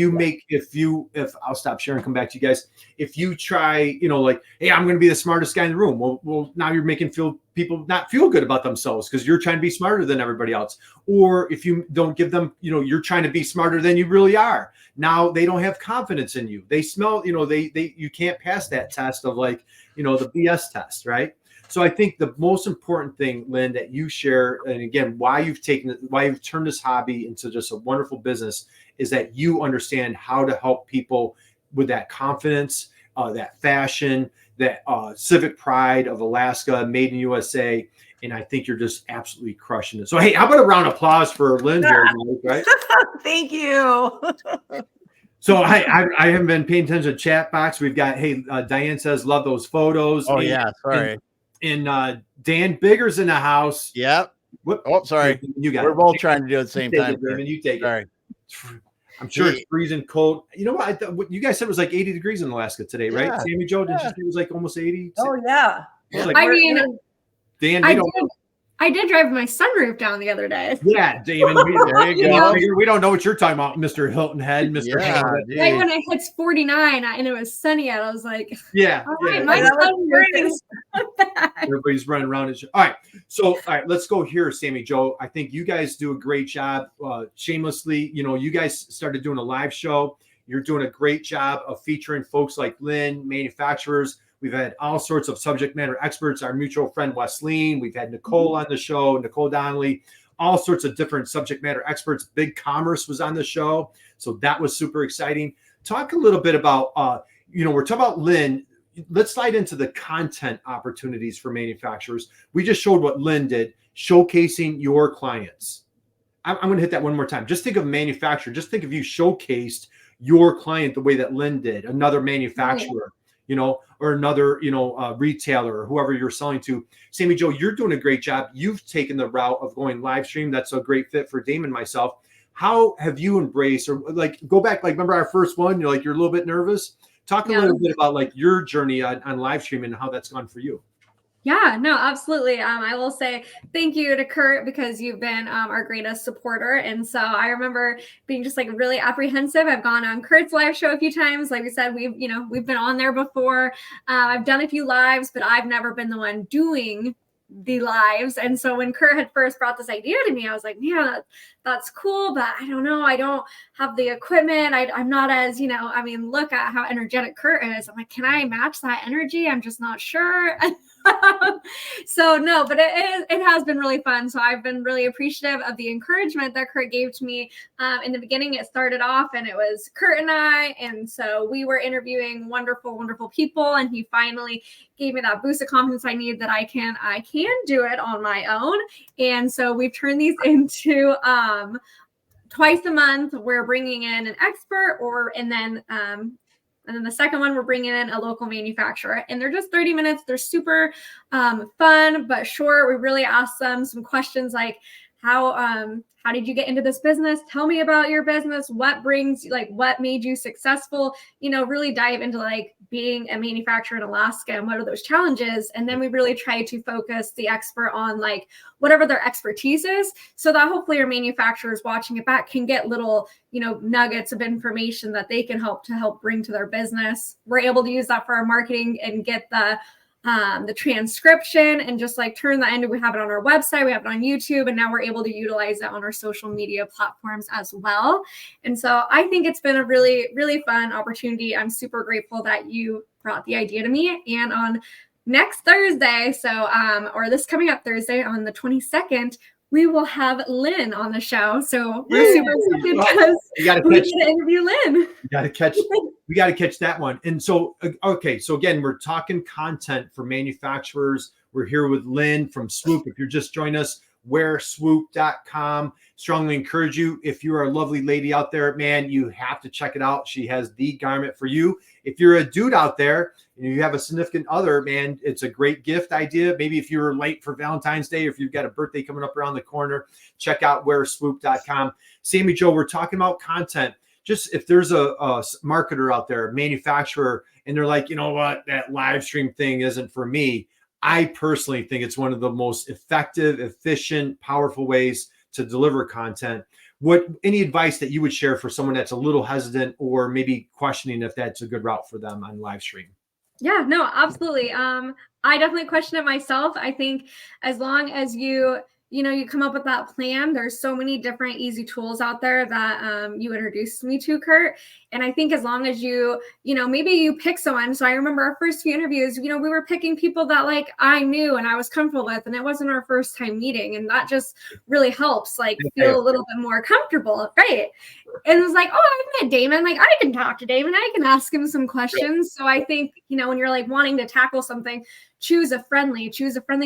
I'll stop sharing, come back to you guys. If you try, like, hey, I'm going to be the smartest guy in the room. Well, now you're making people not feel good about themselves because you're trying to be smarter than everybody else. Or if you don't give them, you're trying to be smarter than you really are. Now they don't have confidence in you. They smell, you can't pass that test of like, the BS test, right? So I think the most important thing, Lynn, that you share, and again, why you've turned this hobby into just a wonderful business, is that you understand how to help people with that confidence, that fashion, that civic pride of Alaska, made in USA. And I think you're just absolutely crushing it. So, hey, how about a round of applause for Lynn here, right? Thank you. So I haven't been paying attention to chat box. We've got, hey, Diane says, love those photos. Oh, yeah. Sorry. And Dan Bigger's in the house. Yep. Whoop. Oh, sorry. You got We're it. both trying to do it at the same time. Damon, you take it. Sorry. I'm sure it's freezing cold. You know what? What you guys said was like 80 degrees in Alaska today, right? Yeah. Sami Jo, did you say it was like almost 80? Oh, yeah. Like, I mean, Dan, I did drive my sunroof down the other day. Yeah, Damon. There you go. We don't know what you're talking about, Mr. Hilton Head, Mr. Yeah, Right when it hits 49 and it was sunny out, I was like, yeah. all right, Yeah. my sunroof is bad. Everybody's running around. All right, let's go here, Sami Jo. I think you guys do a great job. Shamelessly, you guys started doing a live show. You're doing a great job of featuring folks like Lynn, manufacturers. We've had all sorts of subject matter experts, our mutual friend, Wesleyan. We've had Nicole on the show, Nicole Donnelly, all sorts of different subject matter experts. Big Commerce was on the show. So that was super exciting. Talk a little bit about, we're talking about Lynn. Let's slide into the content opportunities for manufacturers. We just showed what Lynn did, showcasing your clients. I'm going to hit that one more time. Just think of manufacturer. Just think if you showcased your client the way that Lynn did, another manufacturer. Or another, retailer or whoever you're selling to. Sami Jo, you're doing a great job. You've taken the route of going live stream. That's a great fit for Damon and myself. How have you embraced, or like go back, like remember our first one, you're a little bit nervous. Talk a little bit about like your journey on live stream and how that's gone for you. Yeah, no, absolutely. I will say thank you to Kurt because you've been our greatest supporter. And so I remember being just like really apprehensive. I've gone on Kurt's live show a few times. Like we said, we've been on there before. I've done a few lives, but I've never been the one doing the lives. And so when Kurt had first brought this idea to me, I was like, yeah, that's cool, but I don't know. I don't have the equipment. I'm not as, look at how energetic Kurt is. I'm like, can I match that energy? I'm just not sure. So no, but it has been really fun. So I've been really appreciative of the encouragement that Kurt gave to me. In the beginning, it started off and it was Kurt and I. And so we were interviewing wonderful, wonderful people. And he finally gave me that boost of confidence I need that I can do it on my own. And so we've turned these into twice a month. We're bringing in an expert and then the second one, we're bringing in a local manufacturer, and they're just 30 minutes. They're super fun, but short. We really ask them some questions like, how did you get into this business? Tell me about your business. What made you successful? Really dive into like being a manufacturer in Alaska and what are those challenges? And then we really try to focus the expert on like whatever their expertise is, so that hopefully your manufacturers watching it back can get little, nuggets of information that they can help bring to their business. We're able to use that for our marketing and get the transcription and just like turn that into, we have it on our website, we have it on YouTube, and now we're able to utilize it on our social media platforms as well. And so I think it's been a really, really fun opportunity. I'm super grateful that you brought the idea to me. And on next Thursday, or this coming up Thursday on the 22nd, we will have Lynn on the show. So we're super excited because we get to interview Lynn. We got to catch that one. And so, okay. So again, we're talking content for manufacturers. We're here with Lynn from Swoop. If you're just joining us, wearswoop.com. Strongly encourage you. If you're a lovely lady out there, man, you have to check it out. She has the garment for you. If you're a dude out there and you have a significant other, man, it's a great gift idea. Maybe if you're late for Valentine's Day, or if you've got a birthday coming up around the corner, check out wearswoop.com. Sami Jo, we're talking about content. Just if there's a marketer out there, manufacturer, and they're like, you know what, that live stream thing isn't for me. I personally think it's one of the most effective, efficient, powerful ways to deliver content. Any advice that you would share for someone that's a little hesitant or maybe questioning if that's a good route for them on live stream? Yeah, no, absolutely. I definitely question it myself. I think as long as you come up with that plan, there's so many different easy tools out there that you introduced me to, Kurt. And I think as long as maybe you pick someone. So I remember our first few interviews, we were picking people that like I knew and I was comfortable with, and it wasn't our first time meeting. And that just really helps like feel a little bit more comfortable. Right. And it was like, oh, I met Damon. Like I can talk to Damon. I can ask him some questions. So I think, when you're like wanting to tackle something, choose a friendly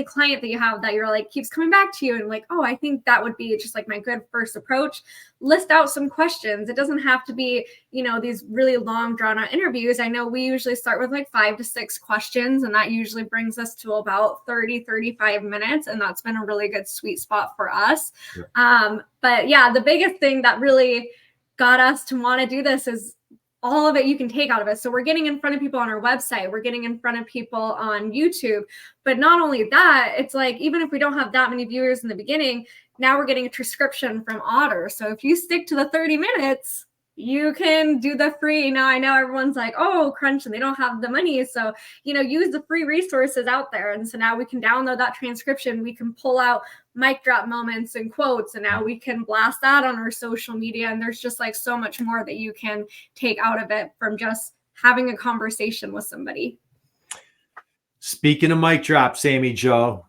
client that you have that you're like keeps coming back to you and like, oh, I think that would be just like my good first approach. List out some questions. It doesn't have to be, these really long drawn out interviews. I know we usually start with like 5 to 6 questions, and that usually brings us to about 30-35 minutes. And that's been a really good sweet spot for us. Yeah. But yeah, the biggest thing that really got us to want to do this is all of it you can take out of it. So we're getting in front of people on our website. We're getting in front of people on YouTube. But not only that, it's like, even if we don't have that many viewers in the beginning, now we're getting a transcription from Otter. So if you stick to the 30 minutes, you can do the free. Now I know everyone's like, oh, crunch, and they don't have the money. So, use the free resources out there. And so now we can download that transcription. We can pull out mic drop moments and quotes, and now we can blast that on our social media. And there's just like so much more that you can take out of it from just having a conversation with somebody. Speaking of mic drop, Sami Jo,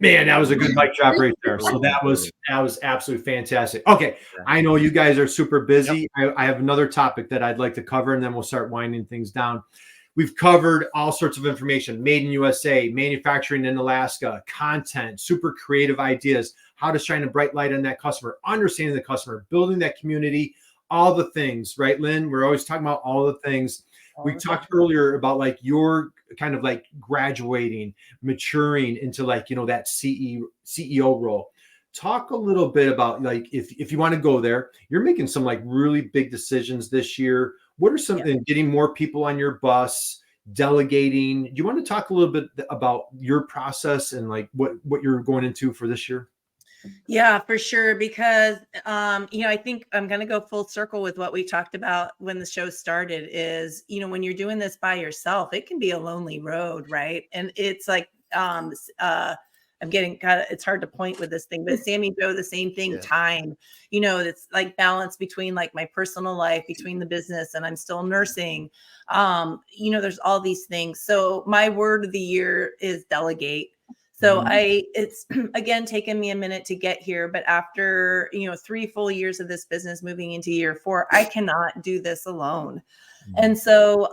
man, that was a good mic drop right there. So that was absolutely fantastic. Okay, I know you guys are super busy. Yep. I have another topic that I'd like to cover, and then we'll start winding things down. We've covered all sorts of information: made in USA, manufacturing in Alaska, content, super creative ideas, how to shine a bright light on that customer, understanding the customer, building that community, all the things, right, Lynn? We're always talking about all the things. We talked earlier about like your kind of like graduating, maturing into like, that CEO role. Talk a little bit about like, if you want to go there, you're making some like really big decisions this year. What are some getting more people on your bus, delegating? Do you want to talk a little bit about your process and like what you're going into for this year? Yeah, for sure. Because, I think I'm going to go full circle with what we talked about when the show started is, when you're doing this by yourself, it can be a lonely road. Right. And it's like, I'm getting it's hard to point with this thing, but Sami Jo, the same thing, time, it's like balance between like my personal life, between the business, and I'm still nursing. There's all these things. So my word of the year is delegate. So it's again taken me a minute to get here, but after 3 full years of this business, moving into year 4, I cannot do this alone. And so,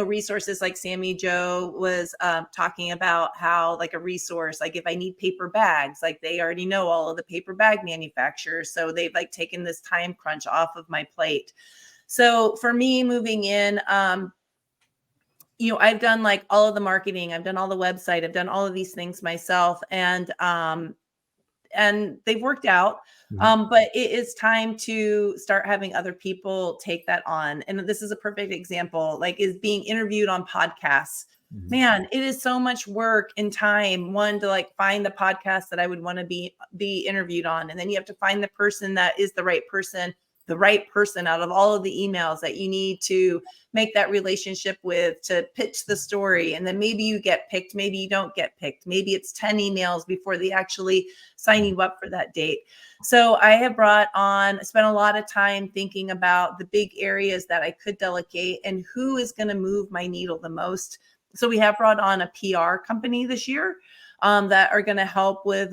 resources like Sami Jo was talking about how like a resource, like if I need paper bags, like they already know all of the paper bag manufacturers. So they've like taken this time crunch off of my plate. So for me moving in, I've done like all of the marketing, I've done all the website, I've done all of these things myself, and they've worked out. But it is time to start having other people take that on. And this is a perfect example, like is being interviewed on podcasts. Man, it is so much work and time, one, to like find the podcast that I would want to be interviewed on. And then you have to find the person that is the right person out of all of the emails that you need to make that relationship with to pitch the story. And then maybe you get picked, maybe you don't get picked. Maybe it's 10 emails before they actually sign you up for that date. So I have spent a lot of time thinking about the big areas that I could delegate and who is going to move my needle the most. So we have brought on a PR company this year that are going to help with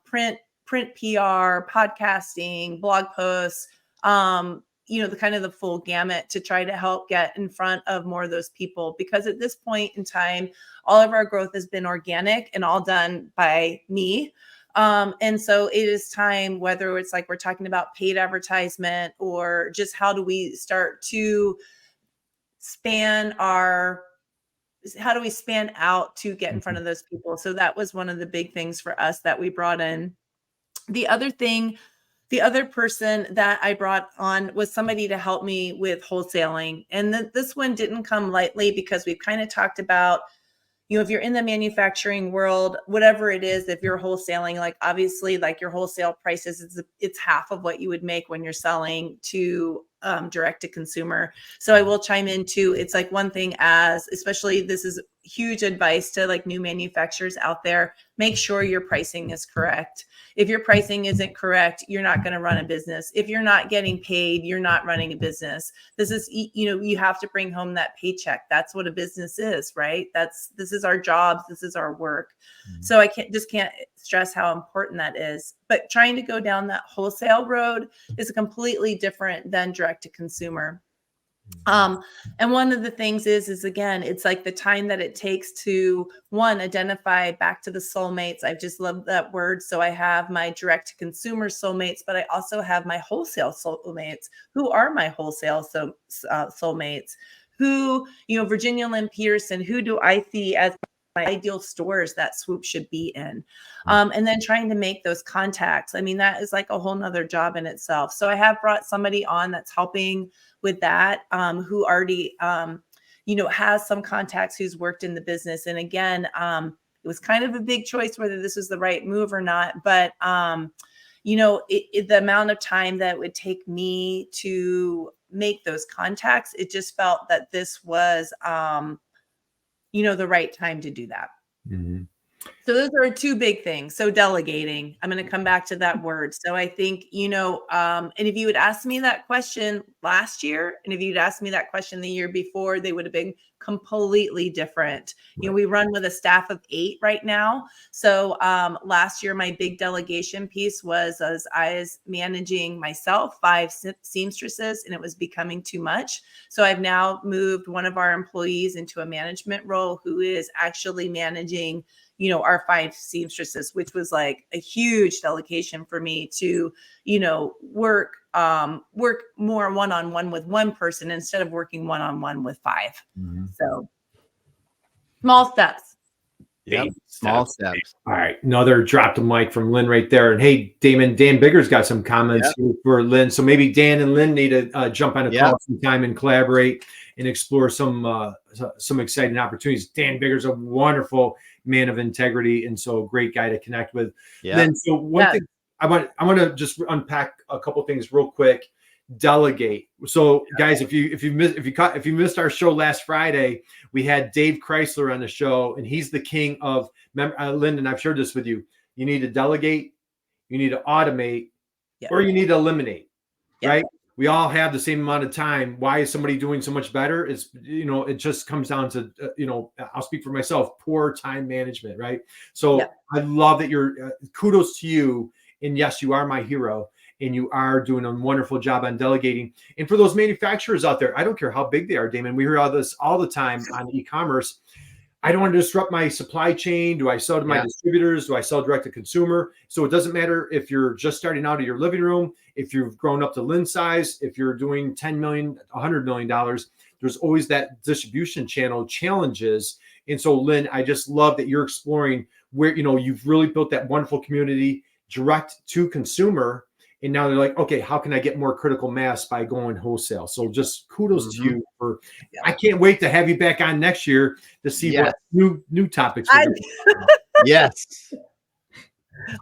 print PR, podcasting, blog posts, the kind of the full gamut to try to help get in front of more of those people. Because at this point in time, all of our growth has been organic and all done by me. And so it is time, whether it's like we're talking about paid advertisement or just how do we start to how do we span out to get in front of those people? So that was one of the big things for us that we brought in. The other person that I brought on was somebody to help me with wholesaling. And this one didn't come lightly because we've kind of talked about, if you're in the manufacturing world, whatever it is, if you're wholesaling, like obviously like your wholesale prices, it's half of what you would make when you're selling to direct to consumer. So I will chime in too. It's like one thing especially this is huge advice to like new manufacturers out there, make sure your pricing is correct. If your pricing isn't correct, you're not going to run a business. If you're not getting paid, you're not running a business. This is, you have to bring home that paycheck. That's what a business is, right? This is our jobs. This is our work. So I can't stress how important that is. But trying to go down that wholesale road is completely different than direct to consumer. And one of the things is again, it's like the time that it takes to identify back to the soulmates. I just love that word. So I have my direct to consumer soulmates, but I also have my wholesale soulmates. Who are my wholesale soulmates? Who, Virginia Lynn Peterson, who do I see as my ideal stores that Swoop should be in? And then trying to make those contacts. I mean, that is like a whole nother job in itself. So I have brought somebody on that's helping with that, who already, has some contacts, who's worked in the business. And again, it was kind of a big choice whether this was the right move or not. But, the amount of time that it would take me to make those contacts, it just felt that this was, the right time to do that. Mm-hmm. So those are two big things. So delegating, I'm going to come back to that word. So I think, and if you had asked me that question last year, and if you'd asked me that question the year before, they would have been completely different. Right. We run with a staff of 8 right now. So last year, my big delegation piece was as I was managing myself, 5 seamstresses, and it was becoming too much. So I've now moved one of our employees into a management role who is actually managing our 5 seamstresses, which was like a huge delegation for me to, work more one-on-one with one person instead of working one-on-one with 5. Mm-hmm. So small steps. Yep. Small steps. All right. Another drop the mic from Lynn right there. And hey, Dan Bigger's got some comments here for Lynn. So maybe Dan and Lynn need to jump on a call sometime and collaborate and explore some exciting opportunities. Dan Bigger's a wonderful man of integrity, and so a great guy to connect with. Lynn, so one thing I want to just unpack a couple things real quick. Delegate. So guys, if you missed our show last Friday, we had Dave Chrysler on the show, and he's the king of Lynn, and I've shared this with you. You need to delegate, you need to automate, or you need to eliminate, right? We all have the same amount of time. Why is somebody doing so much better? It's, it just comes down to, I'll speak for myself, poor time management, right? So I love that you're, kudos to you. And yes, you are my hero, and you are doing a wonderful job on delegating. And for those manufacturers out there, I don't care how big they are, Damon, we hear all this all the time on e-commerce. I don't want to disrupt my supply chain. Do I sell to my distributors? Do I sell direct to consumer? So it doesn't matter if you're just starting out of your living room, if you've grown up to Lynn size, if you're doing $10 million, $100 million, there's always that distribution channel challenges. And so, Lynn, I just love that you're exploring where, you've really built that wonderful community direct to consumer. And now they're like, okay, how can I get more critical mass by going wholesale? So just kudos to you for. I can't wait to have you back on next year to see what new topics. Yes,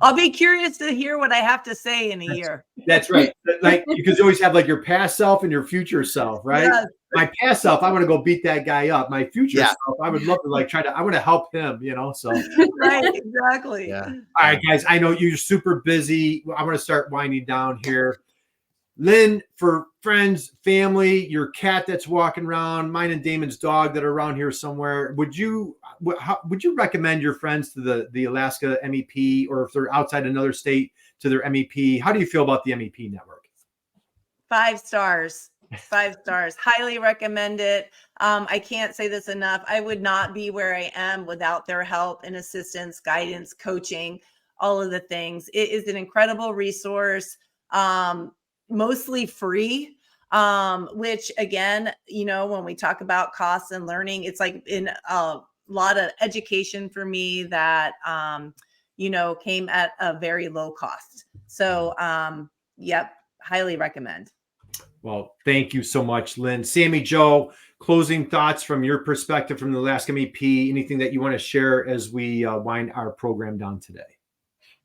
I'll be curious to hear what I have to say in a year. That's right. Like, because you always have like your past self and your future self, right? Yes. My past self, I want to go beat that guy up. My future self, I would love to I want to help him, so. Right, exactly. Yeah. All right, guys, I know you're super busy. I want to start winding down here. Lynn, for friends, family, your cat that's walking around, mine and Damon's dog that are around here somewhere, would you recommend your friends to the Alaska MEP, or if they're outside another state, to their MEP? How do you feel about the MEP network? 5 stars. 5 stars. Highly recommend it. I can't say this enough. I would not be where I am without their help and assistance, guidance, coaching. all of the things. It is an incredible resource, mostly free, which again, when we talk about costs and learning, it's like in a lot of education for me that, came at a very low cost. So, yep, highly recommend. Well, thank you so much, Lynn. Sami Jo, closing thoughts from your perspective from the Alask MEP, anything that you want to share as we wind our program down today?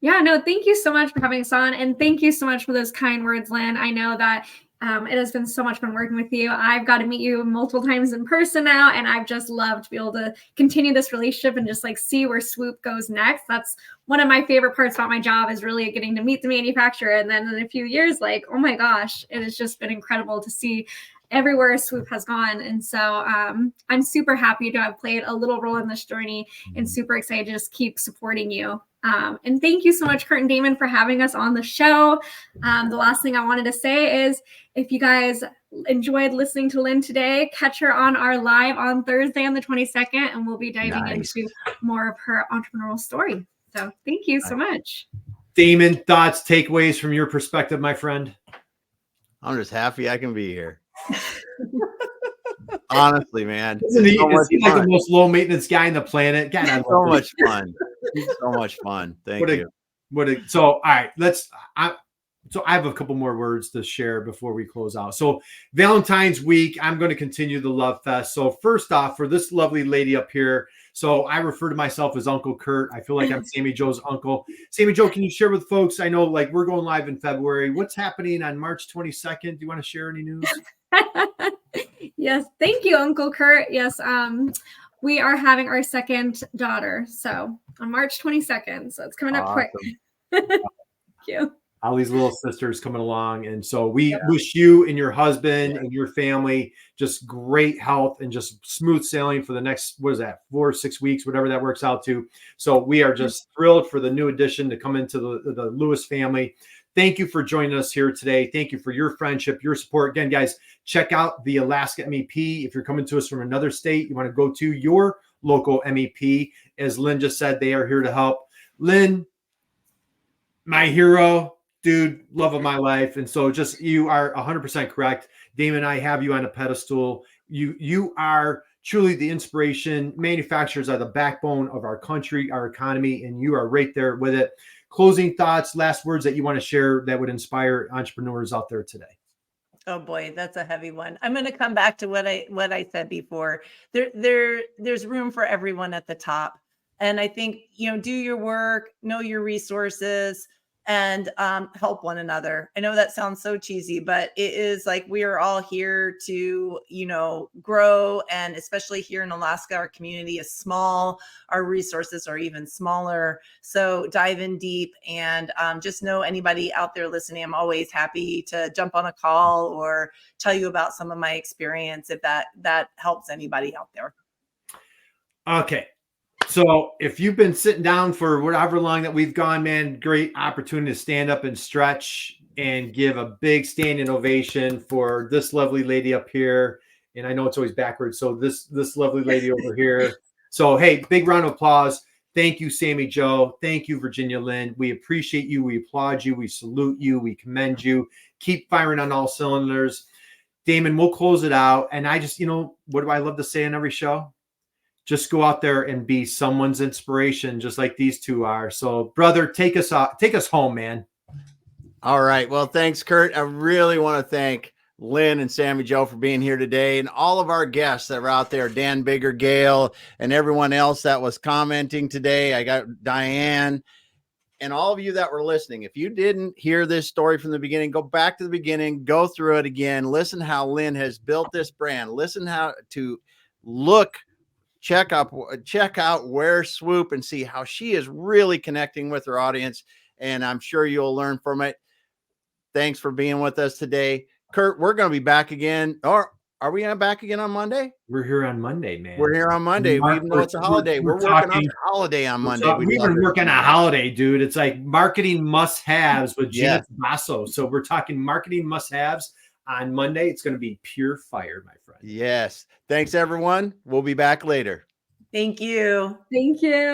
Yeah, no, thank you so much for having us on. And thank you so much for those kind words, Lynn. I know that it has been so much fun working with you. I've got to meet you multiple times in person now, and I've just loved to be able to continue this relationship and just like see where Swoop goes next. That's one of my favorite parts about my job, is really getting to meet the manufacturer. And then in a few years, like, oh my gosh, it has just been incredible to see everywhere Swoop has gone. And so I'm super happy to have played a little role in this journey, and super excited to just keep supporting you. And thank you so much, Kurt and Damon, for having us on the show. The last thing I wanted to say is, if you guys enjoyed listening to Lynn today, catch her on our live on Thursday on the 22nd, and we'll be diving into more of her entrepreneurial story. So thank you so much. Damon, thoughts, takeaways from your perspective, my friend? I'm just happy I can be here. Honestly, man. Isn't he like the most low maintenance guy on the planet? God, I love so much fun. So much fun. Thank you. So, all right, so I have a couple more words to share before we close out. So Valentine's week, I'm going to continue the Love Fest. So first off, for this lovely lady up here, so I refer to myself as Uncle Kurt. I feel like I'm Sami Jo's uncle. Sami Jo, can you share with folks? I know like we're going live in February. What's happening on March 22nd? Do you want to share any news? Yes. Thank you, Uncle Kurt. Yes. We are having our second daughter. So on March 22nd. So it's coming up quick. Thank you. All these little sisters coming along. And so we wish you and your husband and your family just great health and just smooth sailing for the next, 4 or 6 weeks, whatever that works out to. So we are just thrilled for the new addition to come into the Lewis family. Thank you for joining us here today. Thank you for your friendship, your support. Again, guys, check out the Alaska MEP. If you're coming to us from another state, you want to go to your local MEP. As Lynn just said, they are here to help. Lynn, my hero, dude, love of my life. And so just, you are 100% correct. Damon and I have you on a pedestal. You are truly the inspiration. Manufacturers are the backbone of our country, our economy, and you are right there with it. Closing thoughts, last words that you want to share that would inspire entrepreneurs out there today. Oh boy, that's a heavy one. I'm going to come back to what I said before. There's room for everyone at the top. And I think, do your work, know your resources, and help one another. I know that sounds so cheesy, but it is like we are all here to, grow. And especially here in Alaska, our community is small. Our resources are even smaller. So dive in deep, and just know, anybody out there listening, I'm always happy to jump on a call or tell you about some of my experience if that helps anybody out there. Okay. So if you've been sitting down for whatever long that we've gone, man, great opportunity to stand up and stretch and give a big standing ovation for this lovely lady up here. And I know it's always backwards. So this lovely lady over here. So, hey, big round of applause. Thank you, Sami Jo. Thank you, Virginia Lynn. We appreciate you. We applaud you. We salute you. We commend you. Keep firing on all cylinders. Damon, we'll close it out. And I just, what do I love to say on every show? Just go out there and be someone's inspiration, just like these two are. So, brother, take us home, man. All right. Well, thanks, Kurt. I really want to thank Lynn and Sami Jo for being here today, and all of our guests that were out there, Dan Bigger, Gail, and everyone else that was commenting today. I got Diane, and all of you that were listening. If you didn't hear this story from the beginning, go back to the beginning, go through it again. Listen how Lynn has built this brand. Listen how to check out where Swoop, and see how she is really connecting with her audience. And I'm sure you'll learn from it. Thanks for being with us today. Kurt, we're going to be back again. Or are we back again on Monday? We're here on Monday, man. We're here on Monday. Even though it's a holiday, we're working on a holiday on Monday. We've been working a holiday, dude. It's like marketing must-haves with Gina Basso. So we're talking marketing must-haves on Monday. It's going to be pure fire, my friend. Yes. Thanks, everyone. We'll be back later. Thank you. Thank you.